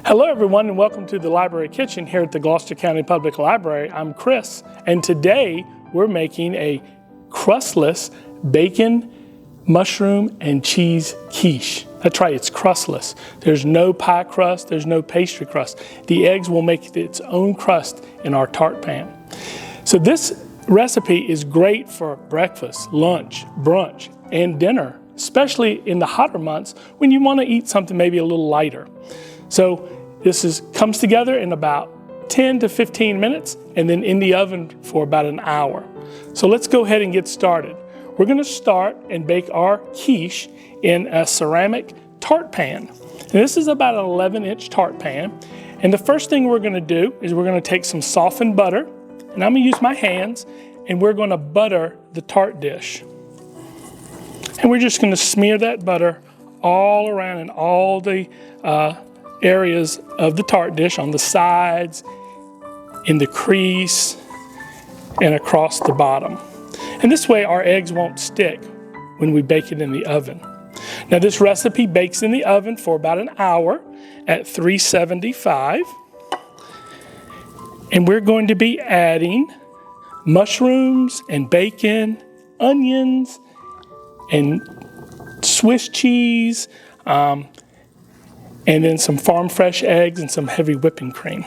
Hello everyone and welcome to the Library Kitchen here at the Gloucester County Public Library. I'm Chris and today we're making a crustless bacon, mushroom, and cheese quiche. That's right, it's crustless. There's no pie crust, there's no pastry crust. The eggs will make its own crust in our tart pan. So this recipe is great for breakfast, lunch, brunch, and dinner, especially in the hotter months when you want to eat something maybe a little lighter. So this comes together in about 10 to 15 minutes and then in the oven for about an hour. So let's go ahead and get started. We're going to start and bake our quiche in a ceramic tart pan. And this is about an 11-inch tart pan. And the first thing we're going to do is we're going to take some softened butter, and I'm going to use my hands, and we're going to butter the tart dish. And we're just going to smear that butter all around in all the areas of the tart dish, on the sides, in the crease, and across the bottom. And this way our eggs won't stick when we bake it in the oven. Now this recipe bakes in the oven for about an hour at 375. And we're going to be adding mushrooms and bacon, onions, and Swiss cheese, and then some farm fresh eggs and some heavy whipping cream.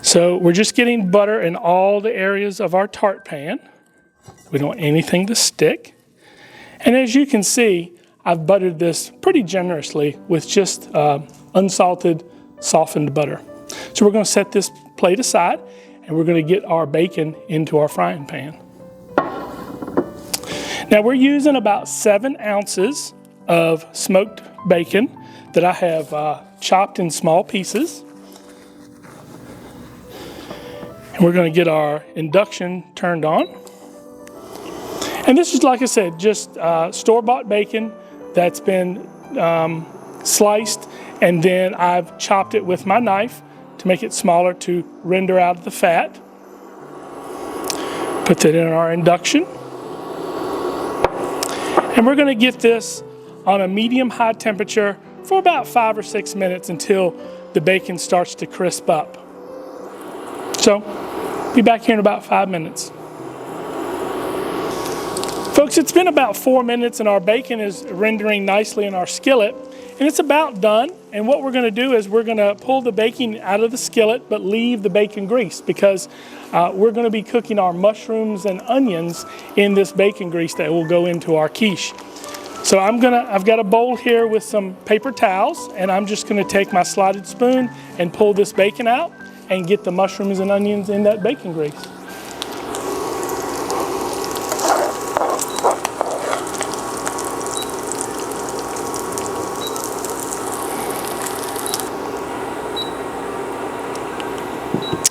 So we're just getting butter in all the areas of our tart pan. We don't want anything to stick. And as you can see, I've buttered this pretty generously with just unsalted, softened butter. So we're going to set this plate aside and we're going to get our bacon into our frying pan. Now we're using about 7 ounces of smoked bacon that I have chopped in small pieces. And we're going to get our induction turned on. And this is, like I said, just store-bought bacon that's been sliced, and then I've chopped it with my knife to make it smaller to render out the fat. Put that in our induction. And we're going to get this on a medium-high temperature for about 5 or 6 minutes until the bacon starts to crisp up. So, be back here in about 5 minutes. Folks, it's been about 4 minutes and our bacon is rendering nicely in our skillet, and it's about done. And what we're going to do is we're going to pull the bacon out of the skillet but leave the bacon grease, because we're going to be cooking our mushrooms and onions in this bacon grease that will go into our quiche. So I've got a bowl here with some paper towels, and I'm just going to take my slotted spoon and pull this bacon out and get the mushrooms and onions in that bacon grease.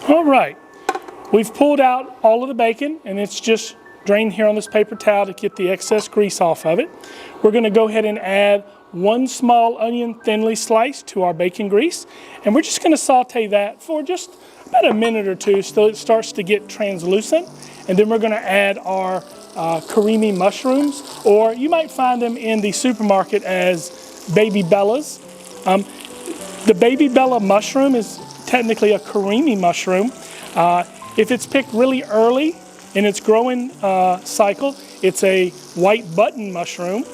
All right, we've pulled out all of the bacon, and it's just drained here on this paper towel to get the excess grease off of it. We're going to go ahead and add 1 small onion thinly sliced to our bacon grease, and we're just going to saute that for just about a minute or two so it starts to get translucent. And then we're going to add our Cremini mushrooms, or you might find them in the supermarket as baby bellas. The baby bella mushroom is technically a Cremini mushroom. If it's picked really early in its growing cycle, it's a white button mushroom.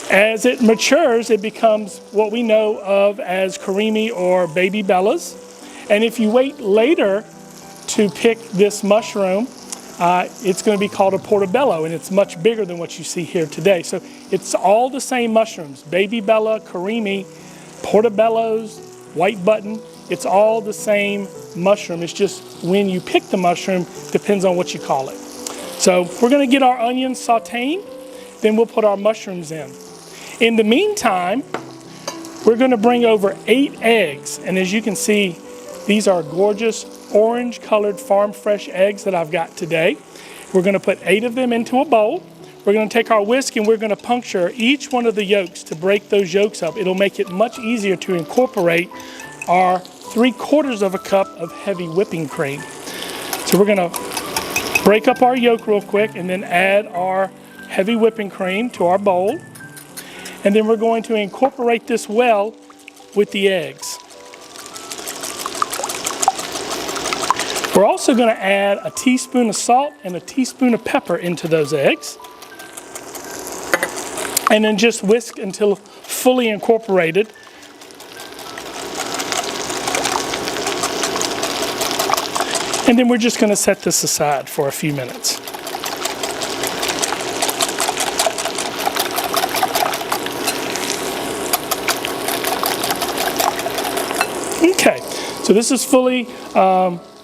As it matures, it becomes what we know of as Cremini or baby bellas. And if you wait later to pick this mushroom, it's going to be called a portobello, and it's much bigger than what you see here today. So it's all the same mushrooms: baby bella, Cremini, portobellos, white button. It's all the same mushroom. It's just when you pick the mushroom depends on what you call it. So we're going to get our onions sauteing, then we'll put our mushrooms in. In the meantime, we're going to bring over 8 eggs, and as you can see, these are gorgeous orange colored farm fresh eggs that I've got today. We're going to put 8 of them into a bowl. We're going to take our whisk and we're going to puncture each one of the yolks to break those yolks up. It'll make it much easier to incorporate our 3/4 cup of heavy whipping cream. So we're going to break up our yolk real quick and then add our heavy whipping cream to our bowl. And then we're going to incorporate this well with the eggs. We're also going to add a teaspoon of salt and a teaspoon of pepper into those eggs. And then just whisk until fully incorporated. And then we're just going to set this aside for a few minutes. Okay, so this is fully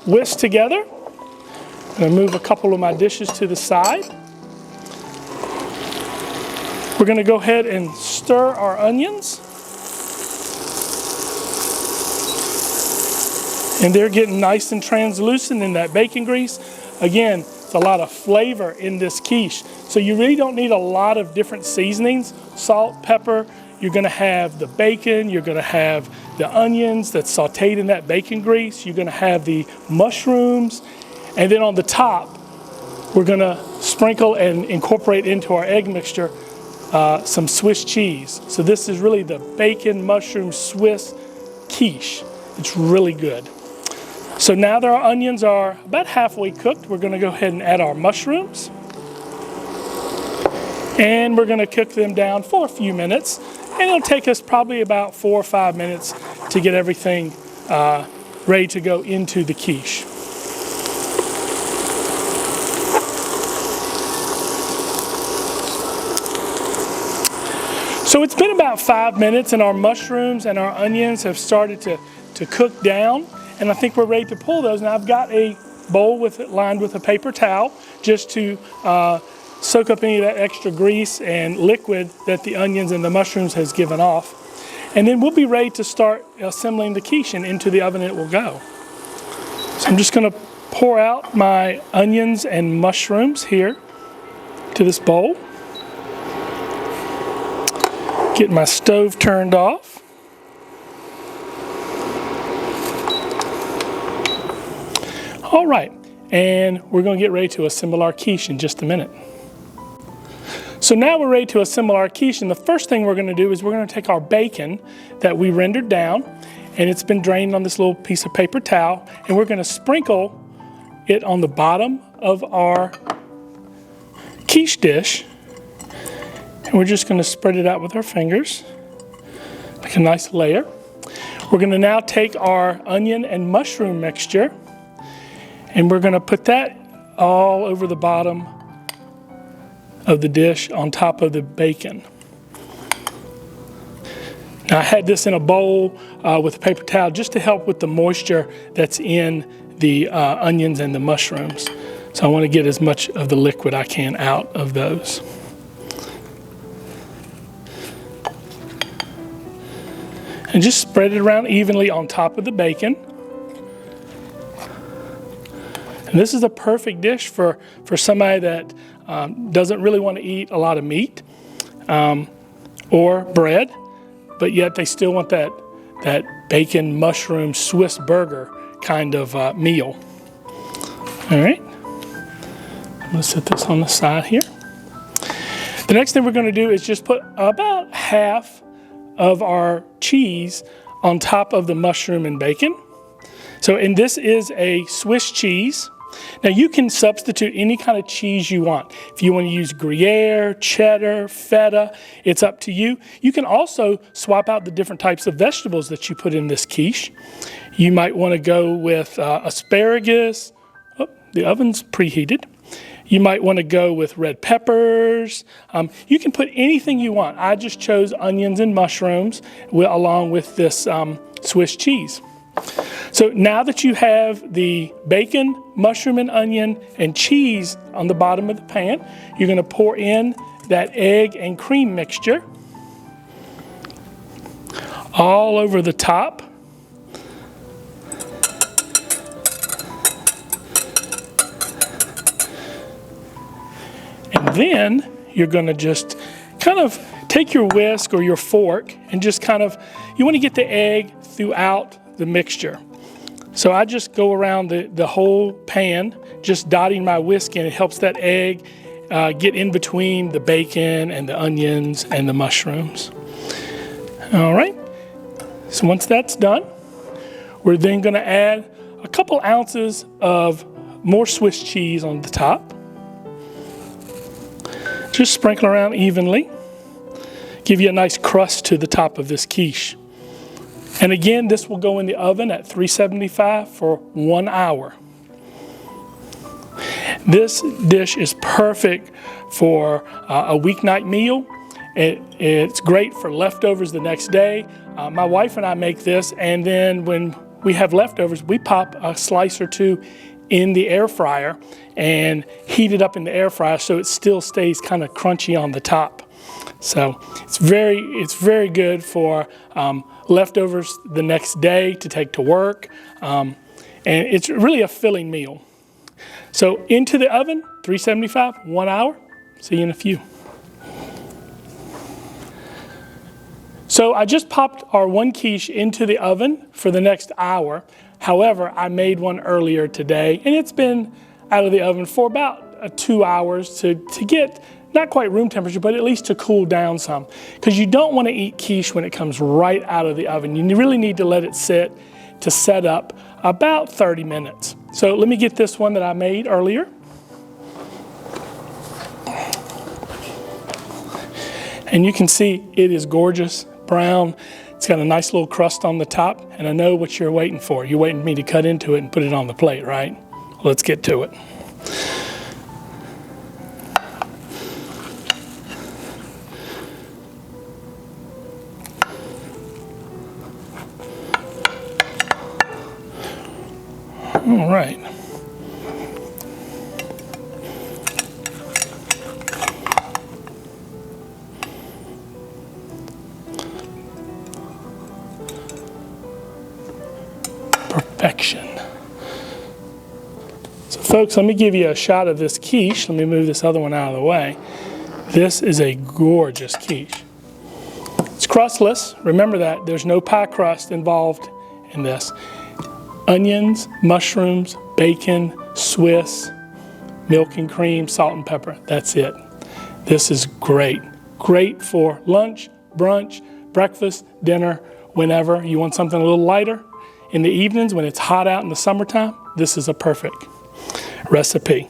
whisked together. I'm going to move a couple of my dishes to the side. We're going to go ahead and stir our onions. And they're getting nice and translucent in that bacon grease. Again, it's a lot of flavor in this quiche. So you really don't need a lot of different seasonings. Salt, pepper, you're going to have the bacon, you're going to have the onions that's sauteed in that bacon grease, you're going to have the mushrooms, and then on the top, we're going to sprinkle and incorporate into our egg mixture some Swiss cheese. So this is really the bacon, mushroom, Swiss quiche. It's really good. So now that our onions are about halfway cooked, we're going to go ahead and add our mushrooms. And we're going to cook them down for a few minutes. And it'll take us probably about 4 or 5 minutes to get everything ready to go into the quiche. So it's been about 5 minutes and our mushrooms and our onions have started to cook down. And I think we're ready to pull those. Now I've got a bowl with it lined with a paper towel just to soak up any of that extra grease and liquid that the onions and the mushrooms has given off. And then we'll be ready to start assembling the quiche, and into the oven it will go. So I'm just going to pour out my onions and mushrooms here to this bowl. Get my stove turned off. All right, and we're going to get ready to assemble our quiche in just a minute. So now we're ready to assemble our quiche, and the first thing we're going to do is we're going to take our bacon that we rendered down, and it's been drained on this little piece of paper towel, and we're going to sprinkle it on the bottom of our quiche dish, and we're just going to spread it out with our fingers, like a nice layer. We're going to now take our onion and mushroom mixture, and we're going to put that all over the bottom of the dish on top of the bacon. Now I had this in a bowl with a paper towel just to help with the moisture that's in the onions and the mushrooms. So I want to get as much of the liquid I can out of those. And just spread it around evenly on top of the bacon. And this is a perfect dish for somebody that doesn't really want to eat a lot of meat or bread, but yet they still want that bacon, mushroom, Swiss burger kind of meal. All right, I'm going to set this on the side here. The next thing we're going to do is just put about half of our cheese on top of the mushroom and bacon. So, and this is a Swiss cheese. Now you can substitute any kind of cheese you want. If you want to use Gruyere, cheddar, Feta, it's up to you. You can also swap out the different types of vegetables that you put in this quiche. You might want to go with asparagus. Oh, the oven's preheated. You might want to go with red peppers. You can put anything you want. I just chose onions and mushrooms along with this Swiss cheese. So now that you have the bacon, mushroom and onion and cheese on the bottom of the pan, you're going to pour in that egg and cream mixture all over the top. And then you're going to just kind of take your whisk or your fork and just kind of, you want to get the egg throughout the mixture. So I just go around the whole pan, just dotting my whisk in. It helps that egg get in between the bacon and the onions and the mushrooms. All right, so once that's done, we're then going to add a couple ounces of more Swiss cheese on the top. Just sprinkle around evenly. Give you a nice crust to the top of this quiche. And again, this will go in the oven at 375 for 1 hour. This dish is perfect for a weeknight meal. It's great for leftovers the next day. My wife and I make this, and then when we have leftovers, we pop a slice or two in the air fryer and heat it up in the air fryer so it still stays kind of crunchy on the top. So it's very good for leftovers the next day to take to work, and it's really a filling meal. So into the oven, 375, 1 hour. See you in a few. So I just popped our one quiche into the oven for the next hour. However, I made one earlier today, and it's been out of the oven for about 2 hours to get not quite room temperature, but at least to cool down some. Because you don't want to eat quiche when it comes right out of the oven. You really need to let it sit to set up about 30 minutes. So let me get this one that I made earlier. And you can see it is gorgeous, brown. It's got a nice little crust on the top, and I know what you're waiting for. You're waiting for me to cut into it and put it on the plate, right? Let's get to it. All right. Perfection. So folks, let me give you a shot of this quiche. Let me move this other one out of the way. This is a gorgeous quiche. It's crustless. Remember that. There's no pie crust involved in this. Onions, mushrooms, bacon, Swiss, milk and cream, salt and pepper. That's it. This is great. Great for lunch, brunch, breakfast, dinner, whenever. You want something a little lighter? In the evenings when it's hot out in the summertime, this is a perfect recipe.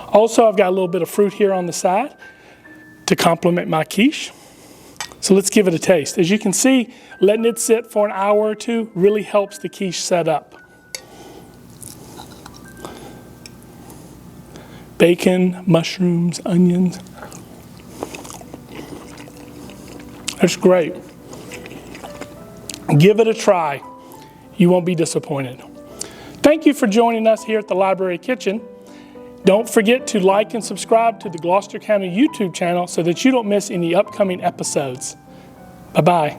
Also, I've got a little bit of fruit here on the side to complement my quiche. So let's give it a taste. As you can see, letting it sit for an hour or two really helps the quiche set up. Bacon, mushrooms, onions. That's great. Give it a try. You won't be disappointed. Thank you for joining us here at the Library Kitchen. Don't forget to like and subscribe to the Gloucester County YouTube channel so that you don't miss any upcoming episodes. Bye-bye.